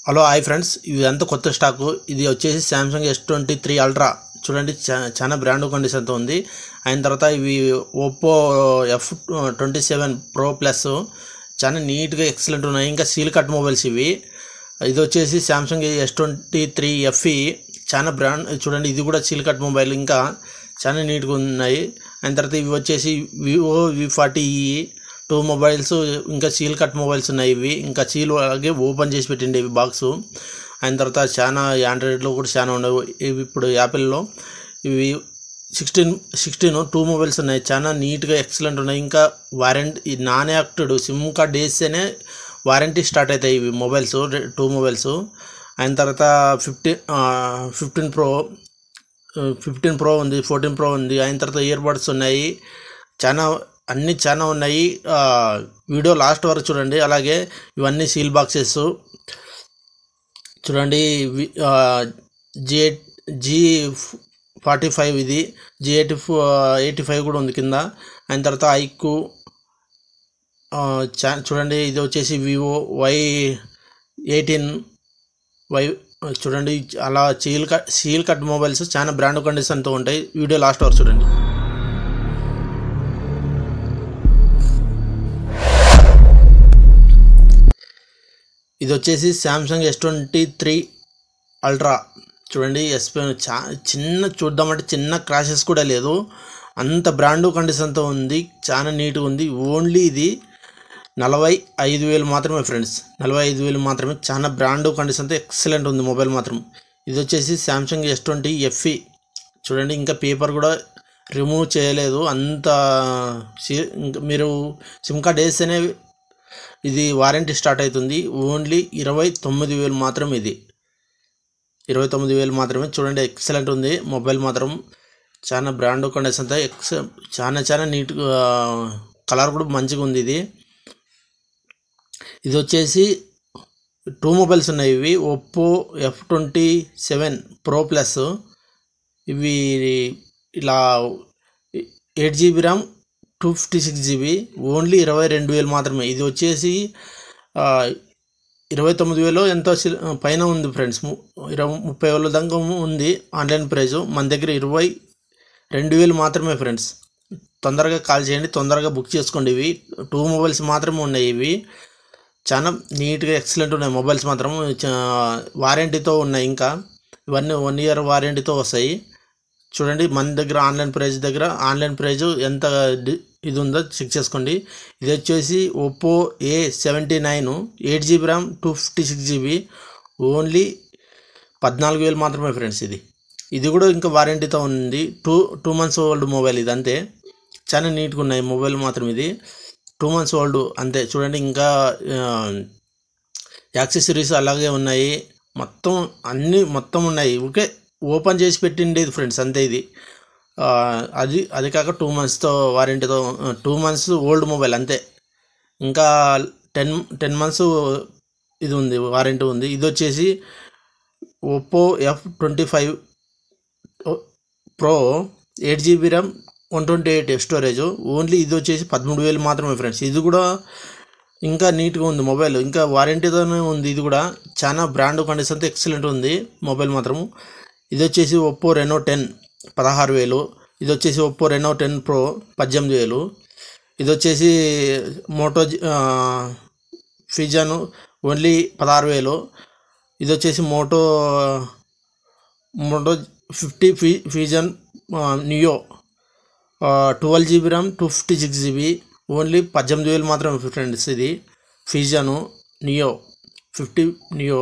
Hello hi friends, ఇదంతా కొత్త stock. ఇది వచ్చేసి సామ్సంగ్ S23 అల్ట్రా. చూడండి, చాలా బ్రాండ్ కండిషన్తో ఉంది. అయిన తర్వాత ఇవి ఒప్పో F27 Pro ప్లస్ చాలా నీట్గా ఎక్సలెంట్ ఉన్నాయి. ఇంకా సీల్ కట్ మొబైల్స్ ఇవి. ఇది వచ్చేసి సామ్సంగ్ S23 FE, చాలా బ్రాండ్. చూడండి, ఇది కూడా సీల్ కట్ మొబైల్, ఇంకా చాలా నీట్గా ఉన్నాయి. అయిన తర్వాత ఇవి వచ్చేసి వివో V40e 2 మొబైల్స్, ఇంకా సీల్ కట్ మొబైల్స్ ఉన్నాయి. ఇవి ఇంకా సీల్ అలాగే ఓపెన్ చేసి పెట్టిండే ఇవి బాక్సు. అయిన తర్వాత చాలా ఆండ్రాయిడ్లో కూడా చాలా ఉన్నాయి. ఇవి ఇప్పుడు యాపిల్లో ఇవి 16 2 మొబైల్స్ ఉన్నాయి. చాలా నీట్గా ఎక్సలెంట్ ఉన్నాయి. ఇంకా warranty non active SIM card వేస్తేనే వారంటీ స్టార్ట్ అవుతాయి ఇవి మొబైల్స్, 2 మొబైల్స్. అయిన తర్వాత 15 Pro ఉంది, 14 Pro ఉంది. అయిన తర్వాత ఇయర్ బడ్స్ ఉన్నాయి. అన్నీ చాలా ఉన్నాయి. వీడియో లాస్ట్ వరకు చూడండి. అలాగే ఇవన్నీ సీల్ బాక్సెస్ చూడండి. G45 ఇది, G85 కూడా ఉంది కింద. అయిన తర్వాత ఐక్యూ చూడండి. ఇది వచ్చేసి వివో Y18 చూడండి. అలా సీల్ కట్ మొబైల్స్ చాలా బ్రాండ్ కండిషన్తో ఉంటాయి. వీడియో లాస్ట్ వరకు చూడండి. ఇది వచ్చేసి సామ్సంగ్ S23 అల్ట్రా. చూడండి, చిన్న చూద్దామంటే చిన్న క్రాషెస్ కూడా లేదు, అంత బ్రాండ్ కండిషన్తో ఉంది. చాలా నీట్గా ఉంది. ఓన్లీ ఇది 45,000 మాత్రమే ఫ్రెండ్స్, 45,000 మాత్రమే. చాలా బ్రాండ్ కండిషన్తో ఎక్సలెంట్ ఉంది మొబైల్ మాత్రం. ఇది వచ్చేసి సామ్సంగ్ S20 FE. చూడండి, ఇంకా పేపర్ కూడా రిమూవ్ చేయలేదు. అంత మీరు సిమ్ కార్డ్ వేస్తేనే ఇది వారంటీ స్టార్ట్ అవుతుంది. ఓన్లీ 29,000 మాత్రం. ఇది 29,000 మాత్రమే. చూడండి, ఎక్సలెంట్ ఉంది మొబైల్ మాత్రం. చాలా బ్రాండ్ కండిషన్తో చాలా నీట్గా, కలర్ కూడా మంచిగా ఉంది. ఇది వచ్చేసి 2 మొబైల్స్ ఉన్నాయి. ఇవి ఒప్పో F27 Pro ప్లస్. ఇవి ఇలా 8GB ర్యామ్, 256GB, ఓన్లీ 22,000 మాత్రమే. ఇది వచ్చేసి 29,000 ఎంతో పైన ఉంది ఫ్రెండ్స్. 30,000 దాకా ఉంది ఆన్లైన్ ప్రైజు. మన దగ్గర 22,000 మాత్రమే ఫ్రెండ్స్. తొందరగా కాల్ చేయండి, తొందరగా బుక్ చేసుకోండి. ఇవి 2 మొబైల్స్ మాత్రమే ఉన్నాయి. ఇవి చాలా నీట్గా ఎక్సలెంట్ ఉన్నాయి మొబైల్స్ మాత్రం. వారంటీతో ఉన్నాయి. ఇంకా ఇవన్నీ 1 year వారంటీతో వస్తాయి. చూడండి, మన దగ్గర ఆన్లైన్ ప్రైజు ఎంత ఇది ఉందో చెక్ చేసుకోండి. ఇది వచ్చేసి Oppo A79 8GB RAM, 256GB, only 14,000 మాత్రమే ఫ్రెండ్స్. ఇది కూడా ఇంకా వారంటీతో ఉంది. 2 months ఓల్డ్ మొబైల్. ఇది అంతే, చాలా నీట్గా ఉన్నాయి మొబైల్ మాత్రం. ఇది 2 months ఓల్డ్ అంతే. చూడండి, ఇంకా యాక్సెసరీస్ అలాగే ఉన్నాయి. మొత్తం ఉన్నాయి. ఓకే, ఓపెన్ చేసి పెట్టిండేది ఫ్రెండ్స్ అంతే. ఇది అది కాక 2 monthsతో వారంటీతో, 2 months ఓల్డ్ మొబైల్ అంతే. ఇంకా 10 months ఇది ఉంది, వారంటీ ఉంది. ఇది వచ్చేసి Oppo F25 Pro 8GB RAM, 128 storage, only ఇది వచ్చేసి 13,000 మాత్రమే ఫ్రెండ్స్. ఇది కూడా ఇంకా నీట్గా ఉంది మొబైల్, ఇంకా వారంటీతోనే ఉంది. ఇది కూడా చాలా బ్రాండ్ కండిషన్తో ఎక్సలెంట్ ఉంది మొబైల్ మాత్రం. ఇది వచ్చేసి ఒప్పో Reno 10 16,000. ఇది వచ్చేసి ఒప్పో Reno 10 Pro 18,000. ఇది వచ్చేసి మోటో ఫిజన్ ఓన్లీ 16,000. ఇది వచ్చేసి Moto 50 Fusion Neo 12GB RAM, 256GB, only 18,000 మాత్రమే ఫ్రెండ్స్. ఇది ఫిజను నియో 50 నియో.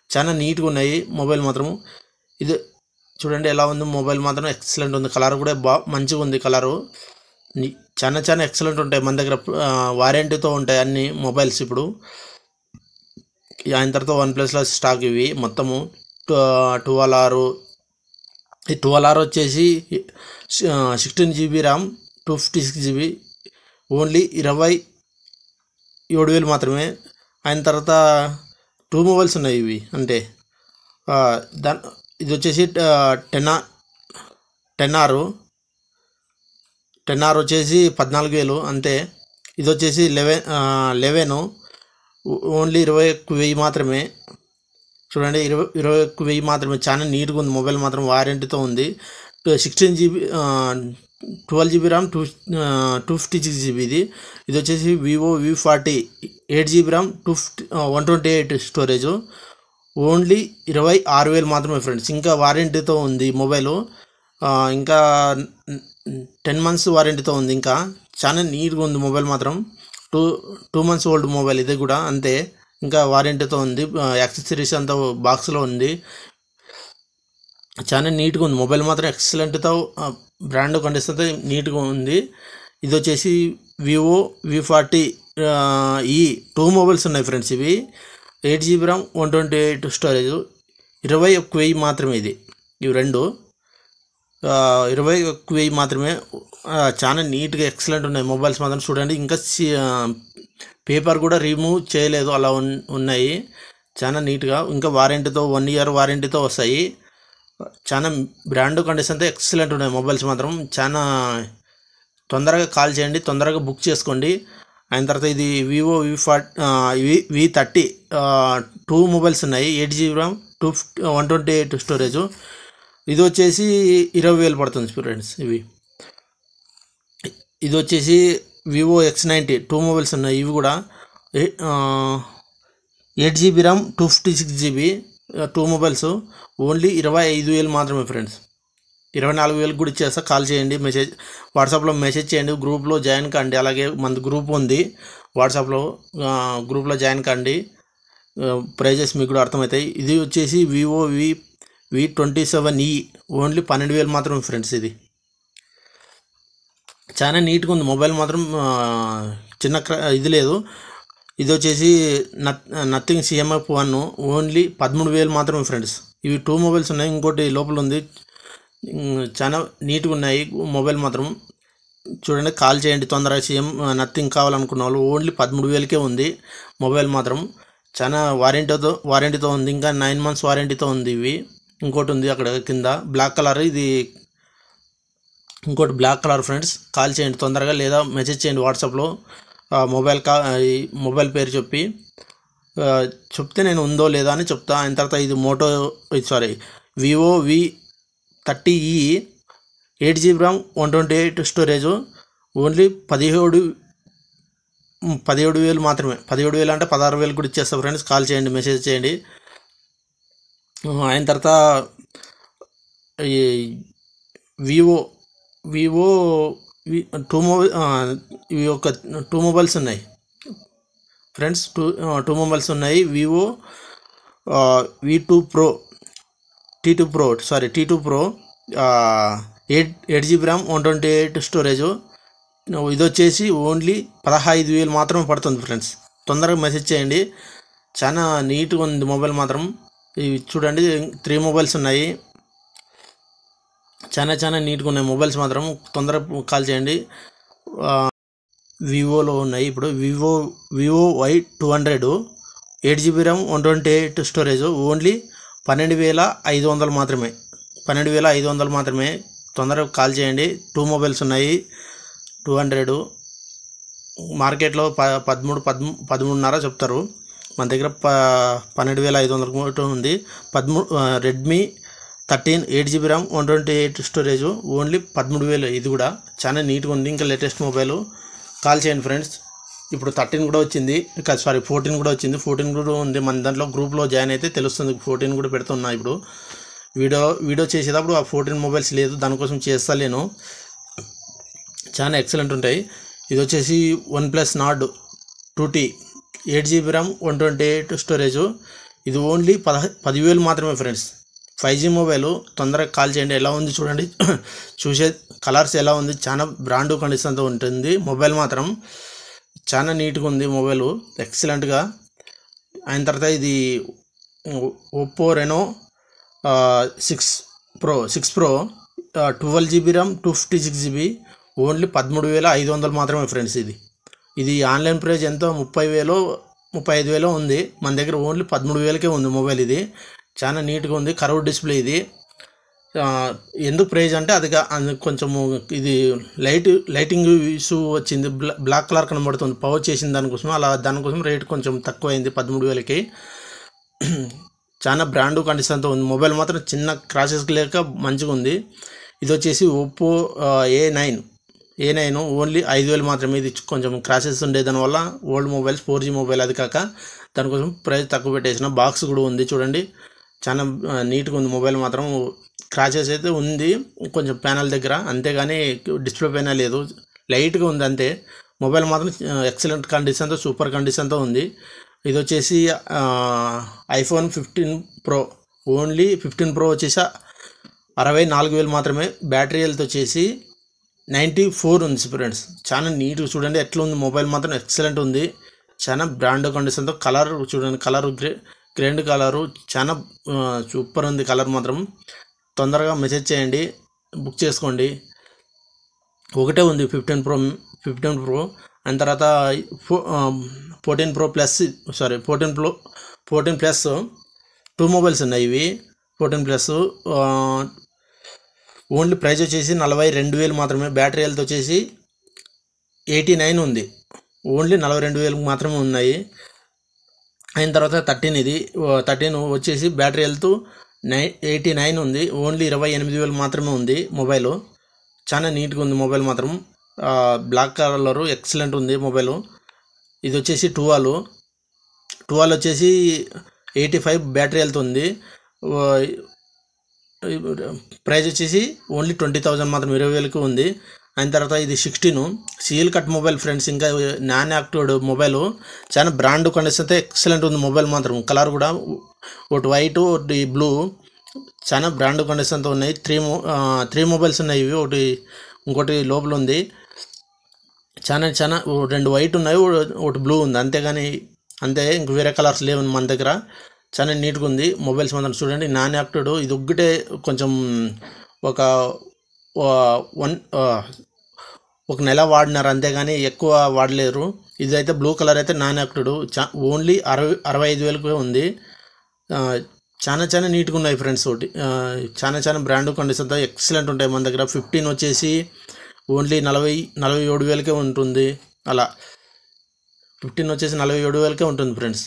చాలా నీట్గా ఉన్నాయి మొబైల్ మాత్రం. ఇది చూడండి ఎలా ఉంది మొబైల్ మాత్రం, ఎక్సలెంట్ ఉంది. కలర్ కూడా మంచిగా ఉంది. కలరు చాలా ఎక్సలెంట్ ఉంటాయి. మన దగ్గర వారంటీతో ఉంటాయి అన్ని మొబైల్స్. ఇప్పుడు ఆయన తర్వాత OnePlusలో స్టాక్ ఇవి మొత్తము 12R. ఈ 12R వచ్చేసి 16GB ర్యామ్, 256GB, ఓన్లీ 27,000 మాత్రమే. ఆయన తర్వాత 2 మొబైల్స్ ఉన్నాయి ఇవి అంటే. ఇది వచ్చేసి 10R వచ్చేసి 14,000 అంతే. ఇది వచ్చేసి 11 ఓన్లీ 21,000 మాత్రమే. చూడండి 21,000 మాత్రమే. చాలా నీట్గా ఉంది మొబైల్ మాత్రం, వారంటీతో ఉంది. 16 GB 12 GB ర్యామ్ 256 GB ఇది వచ్చేసి Vivo V40 8 GB RAM 128 storage. Only 26,000 మాత్రమే ఫ్రెండ్స్. ఇంకా వారంటీతో ఉంది మొబైల్, ఇంకా 10 months వారంటీతో ఉంది. ఇంకా చాలా నీట్గా ఉంది మొబైల్ మాత్రం. 2 months ఓల్డ్ మొబైల్ ఇది కూడా అంతే, ఇంకా వారంటీతో ఉంది. యాక్సెసరీస్ అంతా బాక్స్లో ఉంది. చాలా నీట్గా ఉంది మొబైల్ మాత్రం, ఎక్సలెంట్తో బ్రాండ్ కండిషన్తో నీట్గా ఉంది. ఇది వచ్చేసి వివో V40 ఈ 2 మొబైల్స్ ఉన్నాయి ఫ్రెండ్స్. ఇవి 8 GB ర్యామ్ 128 స్టోరేజ్. 21,000 మాత్రమే ఇవి రెండు 21,000 మాత్రమే. చాలా నీట్గా ఎక్సలెంట్ ఉన్నాయి మొబైల్స్ మాత్రం. చూడండి ఇంకా పేపర్ కూడా రిమూవ్ చేయలేదు, అలా ఉన్నాయి. చాలా నీట్గా, ఇంకా వారంటీతో 1 year వారంటీతో వస్తాయి. చాలా బ్రాండ్ కండిషన్తో ఎక్సలెంట్ ఉన్నాయి మొబైల్స్ మాత్రం. చాలా తొందరగా కాల్ చేయండి, తొందరగా బుక్ చేసుకోండి. అయిన తర్వాత ఇది వివో V30 2 మొబైల్స్ ఉన్నాయి. 8 GB ర్యామ్ 128 స్టోరేజ్. ఇది వచ్చేసి 20,000 పడుతుంది ఫ్రెండ్స్. ఇది వచ్చేసి వివో X90 2 మొబైల్స్ ఉన్నాయి. ఇవి కూడా 8 GB RAM 256 GB 2 mobiles. Only 25,000 మాత్రమే ఫ్రెండ్స్. 24,000 కూడా ఇచ్చేస్తా. కాల్ చేయండి, వాట్సాప్లో మెసేజ్ చేయండి, గ్రూప్లో జాయిన్ కండి. అలాగే మన గ్రూప్ ఉంది వాట్సాప్లో, గ్రూప్లో జాయిన్ కండి. ప్రైజెస్ మీకు కూడా అర్థమవుతాయి. ఇది వచ్చేసి వివో V27e ఓన్లీ 12,000 మాత్రమే ఫ్రెండ్స్. ఇది చాలా నీట్గా ఉంది మొబైల్ మాత్రం, చిన్న ఇది లేదు. ఇది వచ్చేసి నథింగ్ CMF1 ఓన్లీ 13,000 మాత్రమే ఫ్రెండ్స్. ఇవి 2 మొబైల్స్ ఉన్నాయి, ఇంకోటి లోపల ఉంది. చాలా నీట్గా ఉన్నాయి మొబైల్ మాత్రం. చూడండి, కాల్ చేయండి తొందరగా. నథింగ్ కావాలనుకున్న వాళ్ళు ఓన్లీ 13,000కే ఉంది మొబైల్ మాత్రం. చాలా వారంటీతో ఉంది. ఇంకా 9 months వారంటీతో ఉంది. ఇవి ఇంకోటి ఉంది అక్కడ కింద బ్లాక్ కలర్, ఇది ఇంకోటి బ్లాక్ కలర్ ఫ్రెండ్స్. కాల్ చేయండి తొందరగా, లేదా మెసేజ్ చేయండి వాట్సాప్లో. మొబైల్ పేరు చెప్తే నేను ఉందో లేదా అని చెప్తా. అయిన తర్వాత ఇది Vivo V30e 8 GB RAM 128 storage. Only 17,000 మాత్రమే. 17,000 అంటే 16,000 కూడా ఇచ్చేస్తా ఫ్రెండ్స్. కాల్ చేయండి, మెసేజ్ చేయండి. అయిన తర్వాత వివో 2 మొబైల్స్ ఉన్నాయి ఫ్రెండ్స్. 2 మొబైల్స్ ఉన్నాయి. Vivo T2 Pro 8 GB RAM 128 storage. ఇది వచ్చేసి ఓన్లీ 15,000 మాత్రమే పడుతుంది ఫ్రెండ్స్. తొందరగా మెసేజ్ చేయండి. చాలా నీట్గా ఉంది మొబైల్ మాత్రం. ఇవి చూడండి 3 మొబైల్స్ ఉన్నాయి. చాలా నీట్గా ఉన్నాయి మొబైల్స్ మాత్రం. తొందరగా కాల్ చేయండి. వివోలో ఉన్నాయి ఇప్పుడు Vivo Y200 8 GB RAM 128 storage. Only 12,500 మాత్రమే. 12,500 మాత్రమే. తొందరగా కాల్ చేయండి. 2 మొబైల్స్ ఉన్నాయి. 200 మార్కెట్లో 13,500 చెప్తారు, మన దగ్గర 12,500 ఉంది. Redmi 13 8 GB RAM 128 storage. Only 13,000. ఇది కూడా చాలా నీట్గా ఉంది, ఇంకా లేటెస్ట్ మొబైల్. కాల్ చేయండి ఫ్రెండ్స్. ఇప్పుడు 13 కూడా వచ్చింది, 14 కూడా వచ్చింది. 14 కూడా ఉంది మన దాంట్లో. గ్రూప్లో జాయిన్ అయితే తెలుస్తుంది. 14 కూడా పెడుతున్నా. ఇప్పుడు వీడియో చేసేటప్పుడు ఆ 14 మొబైల్స్ లేదు, దానికోసం చేస్తా నేను. చాలా ఎక్సలెంట్ ఉంటాయి. ఇది వచ్చేసి OnePlus Nord 2T 8 GB RAM 128 storage. ఇది ఓన్లీ 10,000 మాత్రమే ఫ్రెండ్స్. 5G mobile. తొందరగా కాల్ చేయండి. ఎలా ఉంది చూడండి, చూసే కలర్స్ ఎలా ఉంది. చాలా బ్రాండ్ కండిషన్తో ఉంటుంది మొబైల్ మాత్రం. చాలా నీట్గా ఉంది మొబైల్, ఎక్సలెంట్గా. అయిన తర్వాత ఇది Oppo Reno 6 Pro 12 GB RAM 256 GB. Only 13,500 మాత్రమే ఫ్రెండ్స్. ఇది ఆన్లైన్ ప్రైస్ ఎంతో 30,000 ఉంది. మన దగ్గర ఓన్లీ 13,000కే ఉంది మొబైల్. ఇది చాలా నీట్గా ఉంది, కర్వ్ డిస్ప్లే. ఇది ఎందుకు ప్రైజ్ అంటే అది కొంచెము ఇది లైటింగ్ ఇష్యూ వచ్చింది, బ్లాక్ కలర్ కనబడుతుంది, పవర్ చేసింది దానికోసం. దానికోసం రేట్ కొంచెం తక్కువ అయింది 13,000కి. చాలా బ్రాండ్ కండిషన్తో ఉంది. మొబైల్ మాత్రం చిన్న క్రాషెస్ లేక మంచిగా ఉంది. ఇది వచ్చేసి ఒప్పో A9 ఓన్లీ 5,000 మాత్రమే. ఇది కొంచెం క్రాషెస్ ఉండే దానివల్ల ఓల్డ్ మొబైల్స్ 4G మొబైల్, అది కాక దానికోసం ప్రైస్ తక్కువ పెట్టేసిన. బాక్స్ కూడా ఉంది చూడండి, చాలా నీట్గా ఉంది. మొబైల్ మాత్రం క్రాచెస్ అయితే ఉంది కొంచెం ప్యానల్ దగ్గర, అంతేగాని డిస్ప్లే పైన లేదు, లైట్గా ఉంది అంతే. మొబైల్ మాత్రం ఎక్సలెంట్ కండిషన్తో, సూపర్ కండిషన్తో ఉంది. ఇది వచ్చేసి iPhone 15 Pro, ఓన్లీ 15 Pro వచ్చేసి 64,000 మాత్రమే. బ్యాటరీ హెల్త్ వచ్చేసి 94 ఉంది ఫ్రెండ్స్. చాలా నీట్గా చూడండి ఎట్లా ఉంది. మొబైల్ మాత్రం ఎక్సలెంట్ ఉంది, చాలా బ్రాండ్ కండిషన్తో. కలర్ చూడండి, కలర్ గ్రేండ్ కలరు చాలా సూపర్ ఉంది. కలర్ మాత్రం తొందరగా మెసేజ్ చేయండి, బుక్ చేసుకోండి. ఒకటే ఉంది 15 Pro. అండ్ తర్వాత 14 Plus 2 మొబైల్స్ ఉన్నాయి. ఇవి 14 Plus ఓన్లీ ప్రైస్ వచ్చేసి 42,000 మాత్రమే. బ్యాటరీ హెల్త్ వచ్చేసి 89 ఉంది, ఓన్లీ 42,000 మాత్రమే ఉన్నాయి. అయిన తర్వాత 13 వచ్చేసి బ్యాటరీ హెల్త్ 89 ఉంది, ఓన్లీ 28,000 మాత్రమే ఉంది. మొబైల్ చాలా నీట్గా ఉంది. మొబైల్ మాత్రం బ్లాక్ కలర్ ఎక్సలెంట్ ఉంది మొబైల్. ఇది వచ్చేసి 12 వచ్చేసి 85 బ్యాటరీ హెల్త్ ఉంది. ప్రైస్ వచ్చేసి ఓన్లీ 20,000 మాత్రం, 20,000కి ఉంది. అయిన తర్వాత ఇది 16 సీల్ కట్ మొబైల్ ఫ్రెండ్స్, ఇంకా నాన్ యాక్టివ్డ్ మొబైల్, చాలా బ్రాండ్ కండిషన్తో ఎక్సలెంట్ ఉంది మొబైల్ మాత్రం. కలర్ కూడా ఒకటి వైట్, ఒకటి బ్లూ, చాలా బ్రాండ్ కండిషన్తో ఉన్నాయి. 3 మొబైల్స్ ఉన్నాయి. ఇవి ఇంకోటి లోపల ఉంది. చాలా 2 వైట్ ఉన్నాయి, ఒకటి బ్లూ ఉంది, అంతే. ఇంక వేరే కలర్స్ లేవు మన దగ్గర. చాలా నీట్గా ఉంది మొబైల్స్ మాత్రం. చూడండి నాన్ యాక్టివ్డ్, ఇది ఒక్కటే కొంచెం ఒక నెల వాడినారు, అంతేగాని ఎక్కువ వాడలేరు. ఇదైతే బ్లూ కలర్ అయితే నాన్ యాక్టివ్డ్, ఓన్లీ 65,000కే ఉంది. చాలా నీట్గా ఉన్నాయి ఫ్రెండ్స్. ఒకటి చాలా బ్రాండ్ కండిషన్తో ఎక్సలెంట్ ఉంటాయి మన దగ్గర. 15 వచ్చేసి ఓన్లీ 47,000కే ఉంటుంది. అలా 15 వచ్చేసి 47,000కే ఉంటుంది ఫ్రెండ్స్.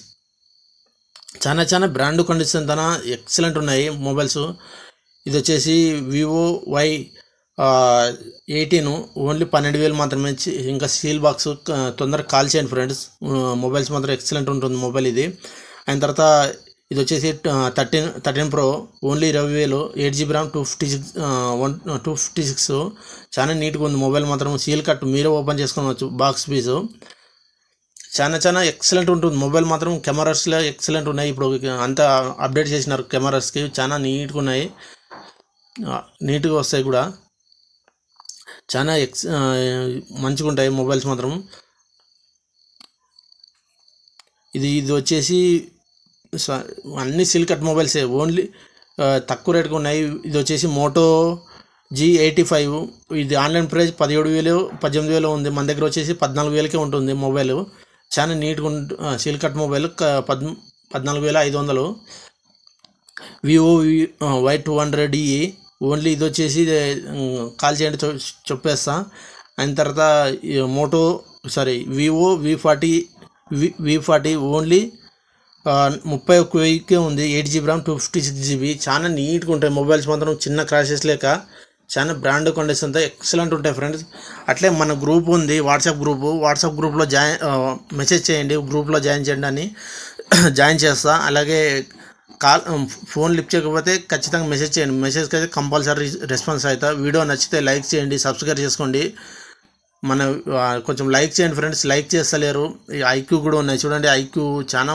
చాలా బ్రాండ్ కండిషన్ తన ఎక్సలెంట్ ఉన్నాయి మొబైల్స్. ఇది వచ్చేసి Vivo Y18 ఓన్లీ 12,000 మాత్రమే. ఇంకా సీల్ బాక్స్, తొందరగా కాల్ చేయండి ఫ్రెండ్స్. మొబైల్స్ మాత్రం ఎక్సలెంట్ ఉంటుంది మొబైల్ ఇది. అయిన తర్వాత ఇది వచ్చేసి 13 Pro ఓన్లీ 20,000, 8GB RAM, 256. చాలా నీట్గా ఉంది మొబైల్ మాత్రం. సీల్ కట్ మీరే ఓపెన్ చేసుకోవచ్చు, బాక్స్ పీసు. చాలా ఎక్సలెంట్ ఉంటుంది మొబైల్ మాత్రం. కెమెరాస్లో ఎక్సలెంట్ ఉన్నాయి. ఇప్పుడు అంతా అప్డేట్ చేసినారు కెమెరాస్కి, చాలా నీట్గా ఉన్నాయి, నీట్గా వస్తాయి కూడా. చాలా మంచిగా ఉంటాయి మొబైల్స్ మాత్రం. ఇది వచ్చేసి అన్ని సీల్ కట్ మొబైల్సే, ఓన్లీ తక్కువ రేటుగా ఉన్నాయి. ఇది వచ్చేసి Moto G85. ఇది ఆన్లైన్ ప్రైస్ 17,000, 18,000 ఉంది. మన దగ్గర వచ్చేసి 14,000కే ఉంటుంది మొబైల్. చాలా నీట్గా seal cut mobile 14,500. Vivo Y200e only. ఇది వచ్చేసి కాల్ చేయండి, చెప్పేస్తా. అయిన తర్వాత Vivo V40 ఓన్లీ 31,000కే ఉంది. 8GB RAM, 256GB. చాలా నీట్గా ఉంటాయి మొబైల్స్ మాత్రం, చిన్న క్రాషెస్ లేక. చాలా బ్రాండ్ కండిషన్తో ఎక్సలెంట్ ఉంటాయి ఫ్రెండ్స్. అట్లే మన గ్రూప్ ఉంది, వాట్సాప్ గ్రూప్లో మెసేజ్ చేయండి, గ్రూప్లో జాయిన్ చేయండి అని జాయిన్ చేస్తా. అలాగే ఫోన్ లిఫ్ట్ చేయకపోతే ఖచ్చితంగా మెసేజ్ చేయండి, మెసేజ్కి అయితే కంపల్సరీ రెస్పాన్స్ అవుతా. వీడియో నచ్చితే లైక్ చేయండి, సబ్స్క్రైబ్ చేసుకోండి. కొంచెం లైక్ చేయండి ఫ్రెండ్స్, లైక్ చేస్తలేరు. IQ కూడా ఉన్నాయి చూడండి, IQ చాలా